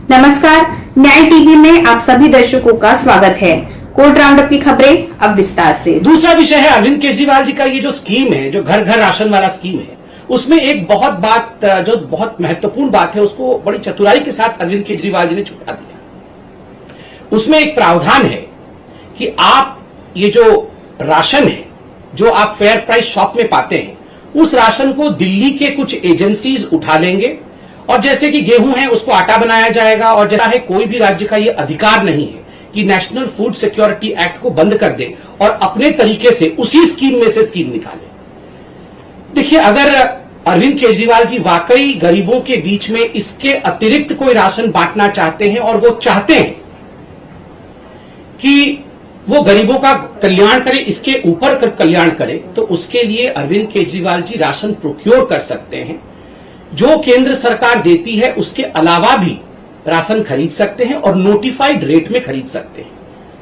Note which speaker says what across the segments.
Speaker 1: नमस्कार, न्याय टीवी में आप सभी दर्शकों का स्वागत है। कोर्ट राउंडअप की खबरें अब विस्तार से।
Speaker 2: दूसरा विषय है अरविंद केजरीवाल जी का ये जो स्कीम है, जो घर घर राशन वाला स्कीम है, उसमें एक बहुत महत्वपूर्ण बात है, उसको बड़ी चतुराई के साथ अरविंद केजरीवाल जी ने छुपा दिया। उसमें एक प्रावधान है कि आप ये जो राशन है, जो आप फेयर प्राइस शॉप में पाते हैं, उस राशन को दिल्ली के कुछ एजेंसीज उठा लेंगे और जैसे कि गेहूं है उसको आटा बनाया जाएगा। और जैसा है, कोई भी राज्य का ये अधिकार नहीं है कि नेशनल फूड सिक्योरिटी एक्ट को बंद कर दे और अपने तरीके से उसी स्कीम में से स्कीम निकाले। देखिए, अगर अरविंद केजरीवाल जी वाकई गरीबों के बीच में इसके अतिरिक्त कोई राशन बांटना चाहते हैं और वो चाहते हैं कि वो गरीबों का कल्याण करे, इसके ऊपर कल्याण करे, तो उसके लिए अरविंद केजरीवाल जी राशन प्रोक्योर कर सकते हैं। जो केंद्र सरकार देती है उसके अलावा भी राशन खरीद सकते हैं और नोटिफाइड रेट में खरीद सकते हैं।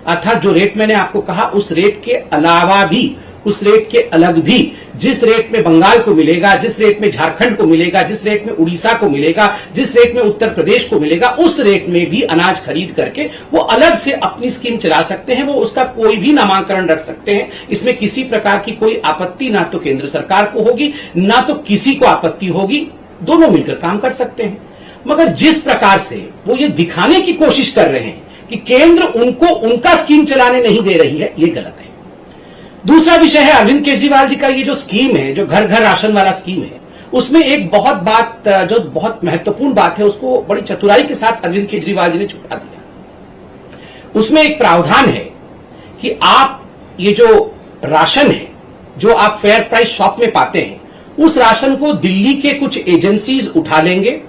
Speaker 2: अर्थात जो रेट मैंने आपको कहा, उस रेट के अलावा भी, उस रेट के अलग भी, जिस रेट में बंगाल को मिलेगा, जिस रेट में झारखंड को मिलेगा, जिस रेट में उड़ीसा को मिलेगा, जिस रेट में उत्तर प्रदेश को मिलेगा, उस रेट में भी अनाज खरीद करके वो अलग से अपनी स्कीम चला सकते हैं। वो उसका कोई भी नामांकन रख सकते हैं। इसमें किसी प्रकार की कोई आपत्ति ना तो केंद्र सरकार को होगी, ना तो किसी को आपत्ति होगी। दोनों मिलकर काम कर सकते हैं। मगर जिस प्रकार से वो ये दिखाने की कोशिश कर रहे हैं कि केंद्र उनको उनका स्कीम चलाने नहीं दे रही है, ये गलत है। दूसरा विषय है अरविंद केजरीवाल जी का ये जो स्कीम है, जो घर घर राशन वाला स्कीम है, उसमें एक बहुत महत्वपूर्ण बात है, उसको बड़ी चतुराई के साथ अरविंद केजरीवाल जी ने छुपा दिया। उसमें एक प्रावधान है कि आप ये जो राशन है, जो आप फेयर प्राइस शॉप में पाते हैं, उस राशन को दिल्ली के कुछ एजेंसीज उठा लेंगे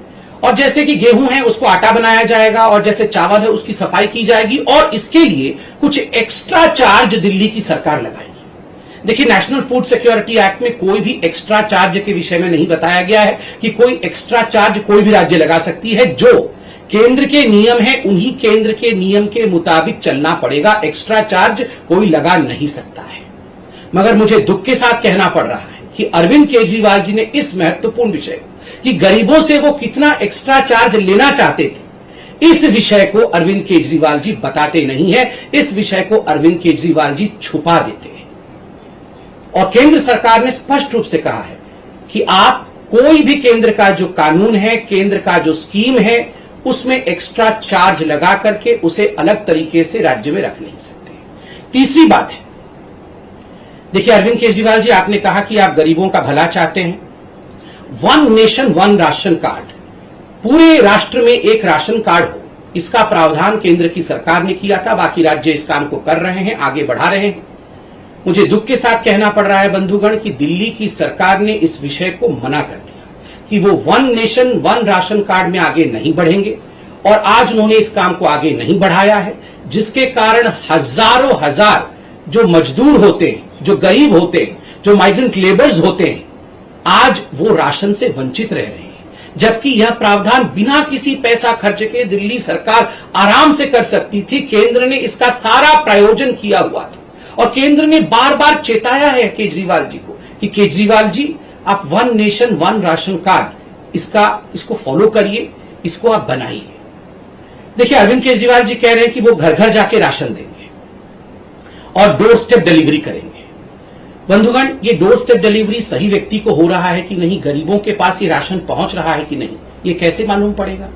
Speaker 2: और जैसे कि गेहूं है उसको आटा बनाया जाएगा और जैसे चावल है उसकी सफाई की जाएगी और इसके लिए कुछ एक्स्ट्रा चार्ज दिल्ली की सरकार लगाएगी। देखिए, नेशनल फूड सिक्योरिटी एक्ट में कोई भी एक्स्ट्रा चार्ज के विषय में नहीं बताया गया है कि कोई एक्स्ट्रा चार्ज कोई भी राज्य लगा सकती है। जो केंद्र के नियम है, उन्हीं केंद्र के नियम के मुताबिक चलना पड़ेगा। एक्स्ट्रा चार्ज कोई लगा नहीं सकता है। मगर मुझे दुख के साथ कहना पड़ रहा है कि अरविंद केजरीवाल जी ने इस महत्वपूर्ण विषय कि गरीबों से वो कितना एक्स्ट्रा चार्ज लेना चाहते थे, इस विषय को अरविंद केजरीवाल जी बताते नहीं है। इस विषय को अरविंद केजरीवाल जी छुपा देते हैं। और केंद्र सरकार ने स्पष्ट रूप से कहा है कि आप कोई भी केंद्र का जो कानून है, केंद्र का जो स्कीम है, उसमें एक्स्ट्रा चार्ज लगा करके उसे अलग तरीके से राज्य में रख नहीं सकते। तीसरी बात है, देखिए अरविंद केजरीवाल जी, आपने कहा कि आप गरीबों का भला चाहते हैं। One nation one ration card, पूरे राष्ट्र में एक राशन कार्ड हो, इसका प्रावधान केंद्र की सरकार ने किया था। बाकी राज्य इस काम को कर रहे हैं, आगे बढ़ा रहे हैं। मुझे दुख के साथ कहना पड़ रहा है बंधुगण कि दिल्ली की सरकार ने इस विषय को मना कर दिया कि वो one nation one ration card में आगे नहीं बढ़ेंगे और आज उन्होंने इस काम को आगे नहीं बढ़ाया है, जिसके कारण हजारों हजार जो मजदूर होते हैं, जो गरीब होते हैं, जो माइग्रेंट लेबर्स होते हैं, आज वो राशन से वंचित रह रहे हैं। जबकि यह प्रावधान बिना किसी पैसा खर्च के दिल्ली सरकार आराम से कर सकती थी। केंद्र ने इसका सारा प्रायोजन किया हुआ था और केंद्र ने बार बार चेताया है केजरीवाल जी को कि केजरीवाल जी, आप one nation one ration card इसको फॉलो करिए, इसको आप बनाइए। देखिए, अरविंद केजरीवाल जी कह रहे हैं कि वो घर घर जाके राशन देंगे और डोर स्टेप डिलीवरी करेंगे। बंधुगण, ये डोर स्टेप डिलीवरी सही व्यक्ति को हो रहा है कि नहीं, गरीबों के पास ये राशन पहुंच रहा है कि नहीं, ये कैसे मालूम पड़ेगा?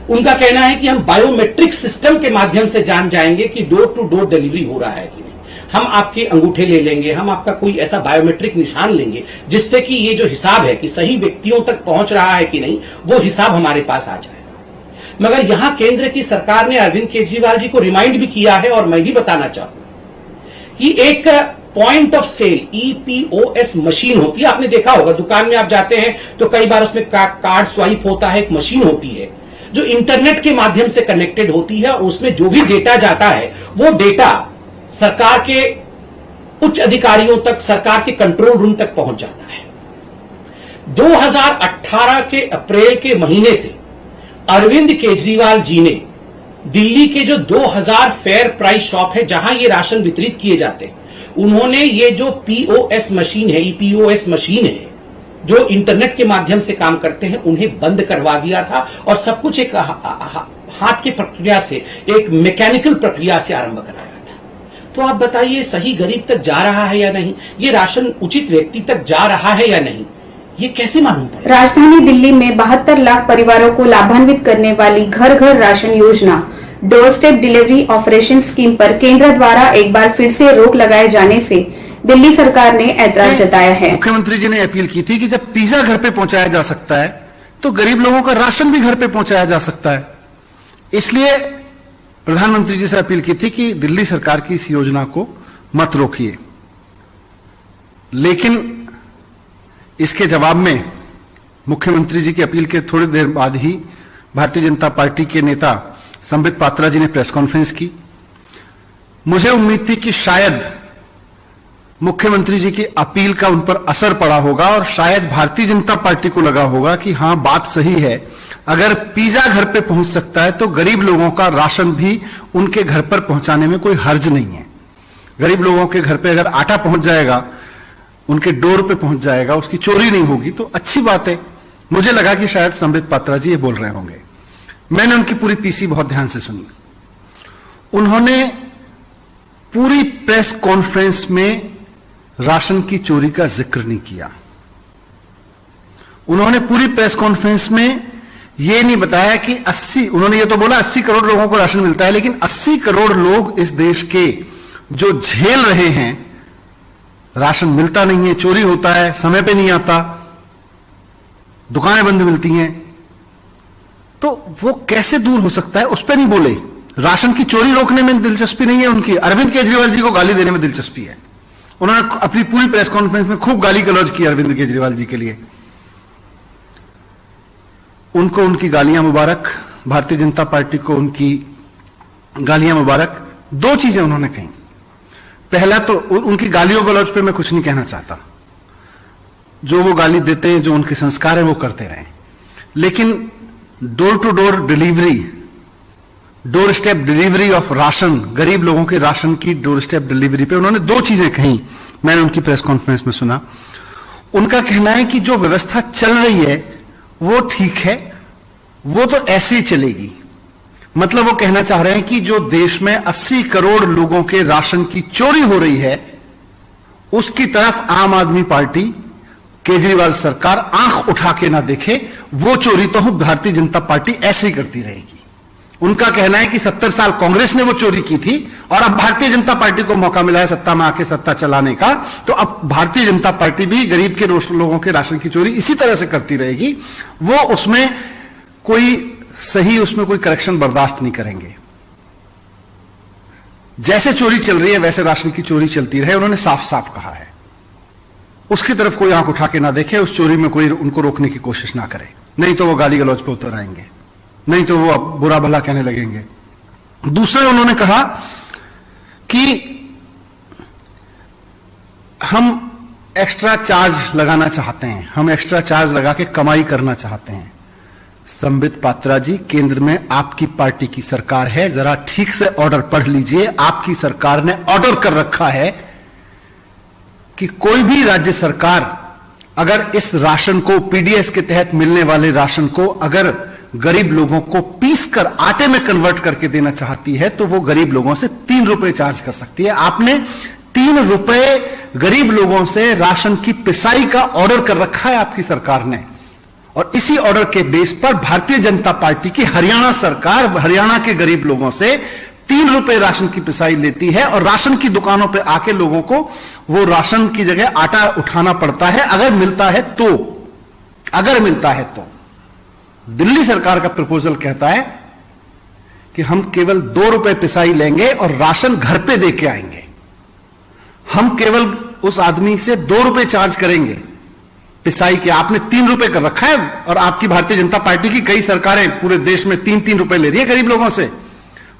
Speaker 2: उनका कहना है कि हम बायोमेट्रिक सिस्टम के माध्यम से जान जाएंगे कि डोर टू डोर डिलीवरी हो रहा है कि नहीं। हम आपके अंगूठे ले लेंगे, हम आपका कोई ऐसा बायोमेट्रिक निशान लेंगे जिससे कि ये जो हिसाब है कि सही व्यक्तियों तक पहुंच रहा है कि नहीं, वो हिसाब हमारे पास आ जाएगा। मगर यहां केंद्र की सरकार ने अरविंद केजरीवाल जी को रिमाइंड भी किया है और मैं भी बताना चाहूंगा कि एक point of sale EPOS machine होती है। आपने देखा होगा, दुकान में आप जाते हैं तो कई बार उसमें कार्ड स्वाइप होता है। एक मशीन होती है जो इंटरनेट के माध्यम से कनेक्टेड होती है और उसमें जो भी डेटा जाता है, वो डेटा सरकार के उच्च अधिकारियों तक, सरकार के कंट्रोल रूम तक पहुंच जाता है। 2018 के अप्रैल के महीने से अरविंद केजरीवाल जी ने दिल्ली के जो 2000 फेयर प्राइस शॉप है, जहां ये राशन वितरित किए जाते हैं, उन्होंने ये जो POS मशीन है, EPOS मशीन है, जो इंटरनेट के माध्यम से काम करते हैं, उन्हें बंद करवा दिया था और सब कुछ एक हाथ की प्रक्रिया से, एक मैकेनिकल प्रक्रिया से आरंभ कराया था। तो आप बताइए, सही गरीब तक जा रहा है या नहीं? ये राशन उचित व्यक्ति तक जा रहा है या नहीं? ये कैसे मालूम पड़ेगा?
Speaker 1: राजधानी दिल्ली में 72 लाख परिवारों को लाभान्वित करने वाली घर घर राशन योजना door step delivery operation scheme पर केंद्र द्वारा एक बार फिर से रोक लगाए जाने से दिल्ली सरकार ने ऐतराज जताया है।
Speaker 3: मुख्यमंत्री जी ने अपील की थी कि जब पिज्जा घर पे पहुंचाया जा सकता है तो गरीब लोगों का राशन भी घर पे पहुंचाया जा सकता है। इसलिए प्रधानमंत्री जी से अपील की थी कि दिल्ली सरकार की इस योजना को मत रोकिए। लेकिन इसके जवाब में मुख्यमंत्री जी की अपील के थोड़ी देर बाद ही भारतीय जनता पार्टी के नेता संबित पात्रा जी ने प्रेस कॉन्फ्रेंस की। मुझे उम्मीद थी कि शायद मुख्यमंत्री जी की अपील का उन पर असर पड़ा होगा और शायद भारतीय जनता पार्टी को लगा होगा कि हां, बात सही है। अगर पिज्जा घर पे पहुंच सकता है तो गरीब लोगों का राशन भी उनके घर पर पहुंचाने में कोई हर्ज नहीं है। गरीब लोगों के घर पे अगर आटा पहुंच जाएगा, उनके डोर पे पहुंच जाएगा, उसकी चोरी नहीं होगी तो अच्छी बात है। मुझे लगा कि शायद संबित पात्रा जी ये बोल रहे होंगे। मैंने उनकी पूरी पीसी बहुत ध्यान से सुनी। उन्होंने पूरी प्रेस कॉन्फ्रेंस में राशन की चोरी का जिक्र नहीं किया। उन्होंने पूरी प्रेस कॉन्फ्रेंस में यह नहीं बताया कि 80, उन्होंने ये तो बोला 80 करोड़ लोगों को राशन मिलता है, लेकिन 80 करोड़ लोग इस देश के जो झेल रहे हैं, राशन मिलता नहीं है, चोरी होता है, समय पे नहीं आता, दुकानें बंद मिलती हैं, तो वो कैसे दूर हो सकता है, उस पर नहीं बोले। राशन की चोरी रोकने में दिलचस्पी नहीं है उनकी, अरविंद केजरीवाल जी को गाली देने में दिलचस्पी है। उन्होंने अपनी पूरी प्रेस कॉन्फ्रेंस में खूब गाली गलौज की अरविंद केजरीवाल जी के लिए। उनको उनकी गालियां मुबारक, भारतीय जनता पार्टी को उनकी गालियां मुबारक। दो चीजें उन्होंने कही। पहला तो उनकी गालियों गलौज पे मैं कुछ नहीं कहना चाहता, जो वो गाली देते हैं, जो उनके संस्कार है वो करते रहें, लेकिन door to door delivery, door step delivery of ration, गरीब लोगों के राशन की डोर स्टेप डिलीवरी पे उन्होंने दो चीजें कही। मैंने उनकी प्रेस कॉन्फ्रेंस में सुना। उनका कहना है कि जो व्यवस्था चल रही है वो ठीक है, वो तो ऐसे ही चलेगी। मतलब वो कहना चाह रहे हैं कि जो देश में 80 करोड़ लोगों के राशन की चोरी हो रही है, उसकी तरफ आम आदमी पार्टी, केजरीवाल सरकार आंख उठा के ना देखे। वो चोरी तो भारतीय जनता पार्टी ऐसे ही करती रहेगी। उनका कहना है कि 70 साल कांग्रेस ने वो चोरी की थी और अब भारतीय जनता पार्टी को मौका मिला है सत्ता में आके सत्ता चलाने का, तो अब भारतीय जनता पार्टी भी गरीब के लोगों के राशन की चोरी इसी तरह से करती रहेगी। वो उसमें कोई करेक्शन बर्दाश्त नहीं करेंगे। जैसे चोरी चल रही है वैसे राशन की चोरी चलती रहे, उन्होंने साफ साफ कहा है। उसकी तरफ कोई आंख उठा के ना देखे, उस चोरी में कोई उनको रोकने की कोशिश ना करे, नहीं तो वो गाली गलौज पे उतर आएंगे, नहीं तो वो अब बुरा भला कहने लगेंगे। दूसरा उन्होंने कहा कि हम एक्स्ट्रा चार्ज लगाना चाहते हैं, हम एक्स्ट्रा चार्ज लगा के कमाई करना चाहते हैं। संबित पात्रा जी, केंद्र में आपकी पार्टी की सरकार है, जरा ठीक से ऑर्डर पढ़ लीजिए। आपकी सरकार ने ऑर्डर कर रखा है कि कोई भी राज्य सरकार अगर इस राशन को, पीडीएस के तहत मिलने वाले राशन को अगर गरीब लोगों को पीस कर आटे में कन्वर्ट करके देना चाहती है तो वो गरीब लोगों से 3 रुपए चार्ज कर सकती है। आपने 3 रुपए गरीब लोगों से राशन की पिसाई का ऑर्डर कर रखा है आपकी सरकार ने, और इसी ऑर्डर के बेस पर भारतीय जनता पार्टी की हरियाणा सरकार हरियाणा के गरीब लोगों से 3 रुपए राशन की पिसाई लेती है और राशन की दुकानों पे आके लोगों को वो राशन की जगह आटा उठाना पड़ता है, अगर मिलता है तो। दिल्ली सरकार का प्रपोजल कहता है कि हम केवल 2 रुपए पिसाई लेंगे और राशन घर पे दे के आएंगे। हम केवल उस आदमी से 2 रुपए चार्ज करेंगे पिसाई के। आपने 3 रुपए कर रखा है और आपकी भारतीय जनता पार्टी की कई सरकारें पूरे देश में 3-3 रुपए ले रही है गरीब लोगों से।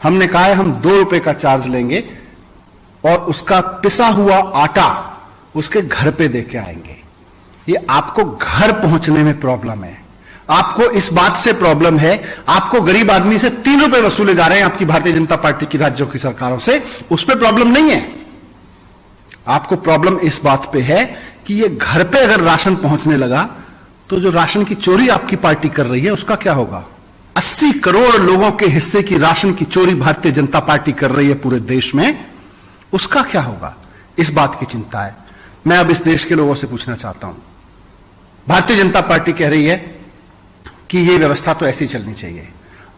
Speaker 3: हमने कहा है हम 2 रुपए का चार्ज लेंगे और उसका पिसा हुआ आटा उसके घर पे दे के आएंगे। ये आपको घर पहुंचने में प्रॉब्लम है, आपको इस बात से प्रॉब्लम है, आपको गरीब आदमी से 3 रुपए वसूले जा रहे हैं आपकी भारतीय जनता पार्टी की राज्यों की सरकारों से, उस पर प्रॉब्लम नहीं है। आपको प्रॉब्लम इस बात पे है कि ये घर पे अगर राशन पहुंचने लगा तो जो राशन की चोरी आपकी पार्टी कर रही है उसका क्या होगा। 80 करोड़ लोगों के हिस्से की राशन की चोरी भारतीय जनता पार्टी कर रही है पूरे देश में, उसका क्या होगा, इस बात की चिंता है। मैं अब इस देश के लोगों से पूछना चाहता हूं, भारतीय जनता पार्टी कह रही है कि यह व्यवस्था तो ऐसी चलनी चाहिए।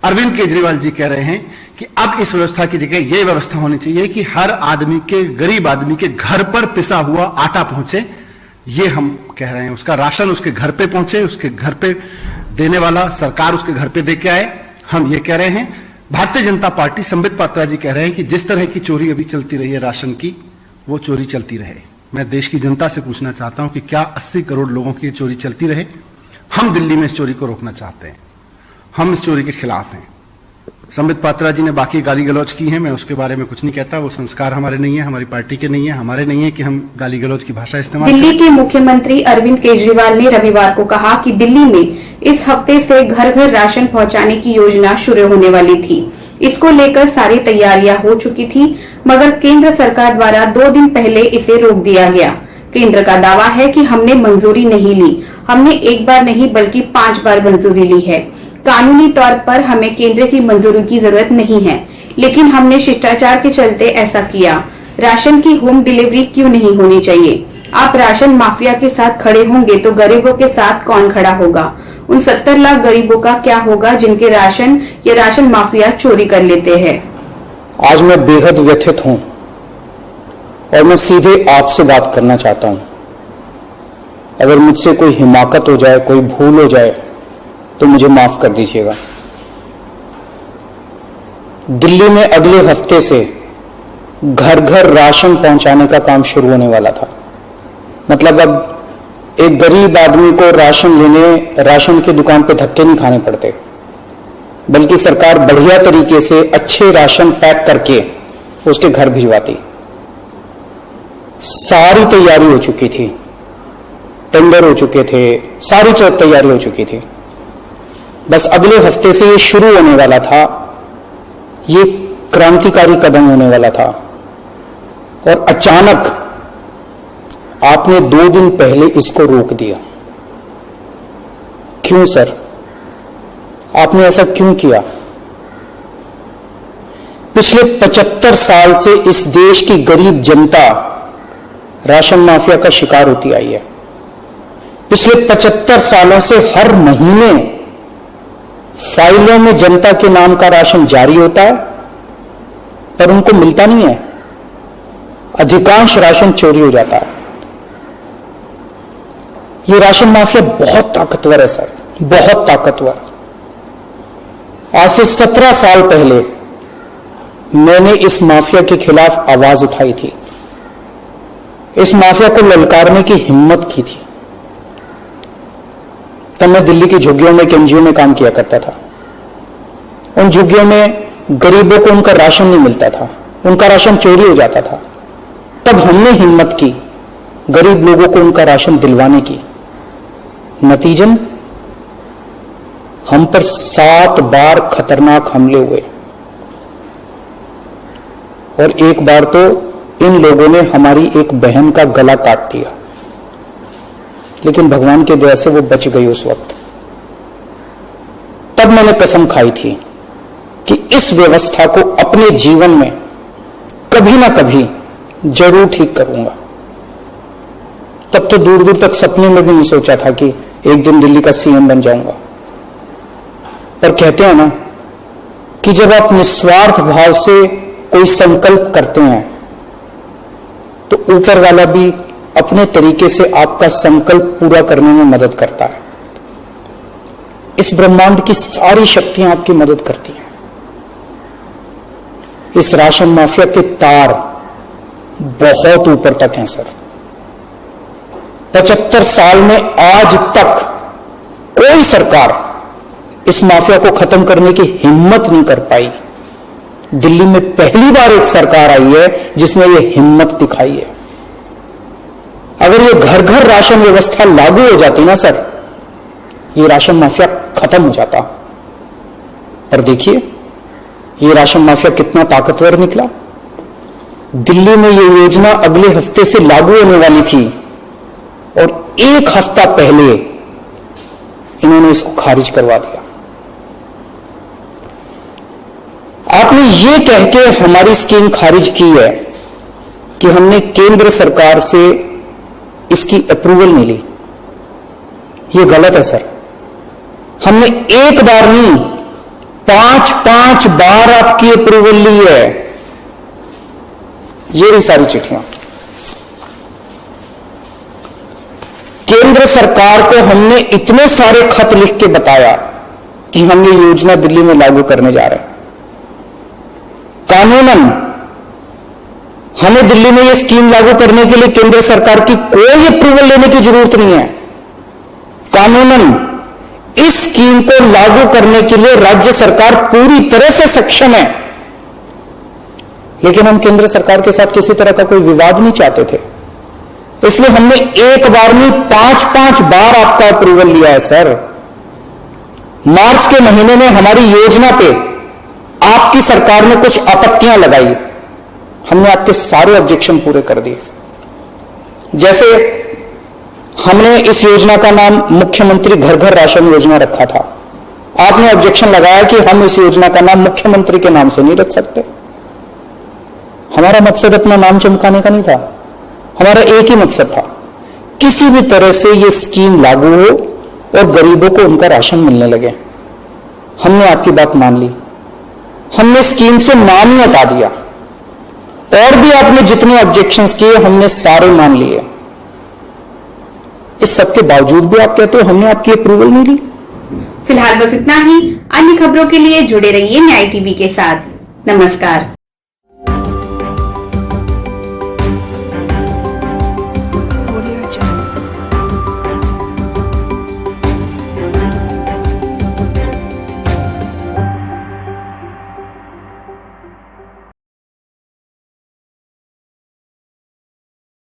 Speaker 3: अरविंद केजरीवाल जी कह रहे हैं कि अब इस व्यवस्था की जगह यह व्यवस्था होनी चाहिए कि हर आदमी के, गरीब आदमी के घर पर पिसा हुआ आटा पहुंचे। ये हम कह रहे हैं, उसका राशन उसके घर पे पहुंचे, उसके घर पे देने वाला सरकार उसके घर पे दे के आए, हम ये कह रहे हैं। भारतीय जनता पार्टी, संबित पात्रा जी कह रहे हैं कि जिस तरह की चोरी अभी चलती रही है राशन की, वो चोरी चलती रहे। मैं देश की जनता से पूछना चाहता हूं कि क्या 80 करोड़ लोगों की चोरी चलती रहे? हम दिल्ली में इस चोरी को रोकना चाहते हैं, हम इस चोरी के खिलाफ हैं। संबित पात्रा जी ने बाकी गाली गलौज की है, मैं उसके बारे में कुछ नहीं कहता, वो संस्कार हमारे नहीं है, हमारी पार्टी के नहीं है, हमारे नहीं है कि हम गाली गलौज की भाषा इस्तेमाल करें।
Speaker 1: दिल्ली के मुख्यमंत्री अरविंद केजरीवाल ने रविवार को कहा कि दिल्ली में इस हफ्ते से घर घर राशन पहुंचाने की योजना शुरू होने वाली थी। इसको लेकर सारी तैयारियां हो चुकी थी, मगर केंद्र सरकार द्वारा 2 दिन पहले इसे रोक दिया गया। केंद्र का दावा है कि हमने मंजूरी नहीं ली, हमने एक बार नहीं बल्कि 5 बार मंजूरी ली है। कानूनी तौर पर हमें केंद्र की मंजूरी की जरूरत नहीं है, लेकिन हमने शिष्टाचार के चलते ऐसा किया। राशन की होम डिलीवरी क्यों नहीं होनी चाहिए? आप राशन माफिया के साथ खड़े होंगे तो गरीबों के साथ कौन खड़ा होगा? उन 70 लाख गरीबों का क्या होगा जिनके राशन या राशन माफिया चोरी कर लेते हैं?
Speaker 4: आज मैं बेहद व्यथित हूं और मैं सीधे आपसे बात करना चाहता हूं। अगर मुझसे कोई हिमाकत हो जाए, कोई भूल हो जाए तो मुझे माफ कर दीजिएगा। दिल्ली में अगले हफ्ते से घर घर राशन पहुंचाने का काम शुरू होने वाला था। मतलब अब एक गरीब आदमी को राशन लेने राशन की दुकान पे धक्के नहीं खाने पड़ते, बल्कि सरकार बढ़िया तरीके से अच्छे राशन पैक करके उसके घर भिजवाती। सारी तैयारी हो चुकी थी, टेंडर हो चुके थे, सारी तैयारी हो चुकी थी। बस अगले हफ्ते से ये शुरू होने वाला था, ये क्रांतिकारी कदम होने वाला था। और अचानक आपने 2 दिन पहले इसको रोक दिया। क्यों सर? आपने ऐसा क्यों किया? पिछले 75 साल से इस देश की गरीब जनता राशन माफिया का शिकार होती आई है। पिछले 75 सालों से हर महीने फाइलों में जनता के नाम का राशन जारी होता है, पर उनको मिलता नहीं है। अधिकांश राशन चोरी हो जाता है। ये राशन माफिया बहुत ताकतवर है सर, बहुत ताकतवर। आज से 17 साल पहले मैंने इस माफिया के खिलाफ आवाज उठाई थी, इस माफिया को ललकारने की हिम्मत की थी। तब मैं दिल्ली की झुग्गियों में, एनजीओ में काम किया करता था। उन झुग्गियों में गरीबों को उनका राशन नहीं मिलता था, उनका राशन चोरी हो जाता था। तब हमने हिम्मत की गरीब लोगों को उनका राशन दिलवाने की। नतीजन हम पर 7 बार खतरनाक हमले हुए और एक बार तो इन लोगों ने हमारी एक बहन का गला काट दिया, लेकिन भगवान के दया से वो बच गई उस वक्त। तब मैंने कसम खाई थी कि इस व्यवस्था को अपने जीवन में कभी ना कभी जरूर ठीक करूंगा। तब तो दूर दूर तक सपने में भी नहीं सोचा था कि एक दिन दिल्ली का सीएम बन जाऊंगा। पर कहते हैं ना कि जब आप निस्वार्थ भाव से कोई संकल्प करते हैं तो ऊपर वाला भी अपने तरीके से आपका संकल्प पूरा करने में मदद करता है। इस ब्रह्मांड की सारी शक्तियां आपकी मदद करती हैं। इस राशन माफिया के तार बहुत ऊपर तक हैं सर। 75 साल में आज तक कोई सरकार इस माफिया को खत्म करने की हिम्मत नहीं कर पाई। दिल्ली में पहली बार एक सरकार आई है जिसने ये हिम्मत दिखाई है। अगर ये घर घर राशन व्यवस्था लागू हो जाती ना सर, ये राशन माफिया खत्म हो जाता। पर देखिए ये राशन माफिया कितना ताकतवर निकला। दिल्ली में ये योजना अगले हफ्ते से लागू होने वाली थी और 1 हफ्ता पहले इन्होंने इसको खारिज करवा दिया। ये कह के हमारी स्कीम खारिज की है कि हमने केंद्र सरकार से इसकी अप्रूवल नहीं ली, ये गलत है सर। हमने एक बार नहीं, 5 बार आपकी अप्रूवल ली है। ये रही सारी चिट्ठियां। केंद्र सरकार को हमने इतने सारे खत लिख के बताया कि हम ये योजना दिल्ली में लागू करने जा रहे हैं। कानूनन हमें दिल्ली में ये स्कीम लागू करने के लिए केंद्र सरकार की कोई अप्रूवल लेने की जरूरत नहीं है। कानूनन इस स्कीम को लागू करने के लिए राज्य सरकार पूरी तरह से सक्षम है, लेकिन हम केंद्र सरकार के साथ किसी तरह का कोई विवाद नहीं चाहते थे, इसलिए हमने एक बार नहीं 5 बार आपका अप्रूवल लिया है सर। मार्च के महीने में हमारी योजना पे आपकी सरकार ने कुछ आपत्तियां लगाई, हमने आपके सारे ऑब्जेक्शन पूरे कर दिए। जैसे हमने इस योजना का नाम मुख्यमंत्री घर घर राशन योजना रखा था, आपने ऑब्जेक्शन लगाया कि हम इस योजना का नाम मुख्यमंत्री के नाम से नहीं रख सकते। हमारा मकसद अपना नाम चमकाने का नहीं था, हमारा एक ही मकसद था, किसी भी तरह से यह स्कीम लागू हो और गरीबों को उनका राशन मिलने लगे। हमने आपकी बात मान ली, हमने स्कीम से नाम ही हटा दिया, और भी आपने जितने ऑब्जेक्शंस किए हमने सारे मान लिए। इस सबके बावजूद भी आप कहते हो हमने आपकी अप्रूवल नहीं ली।
Speaker 1: फिलहाल बस इतना ही। अन्य खबरों के लिए जुड़े रहिए न्याय टीवी के साथ। नमस्कार।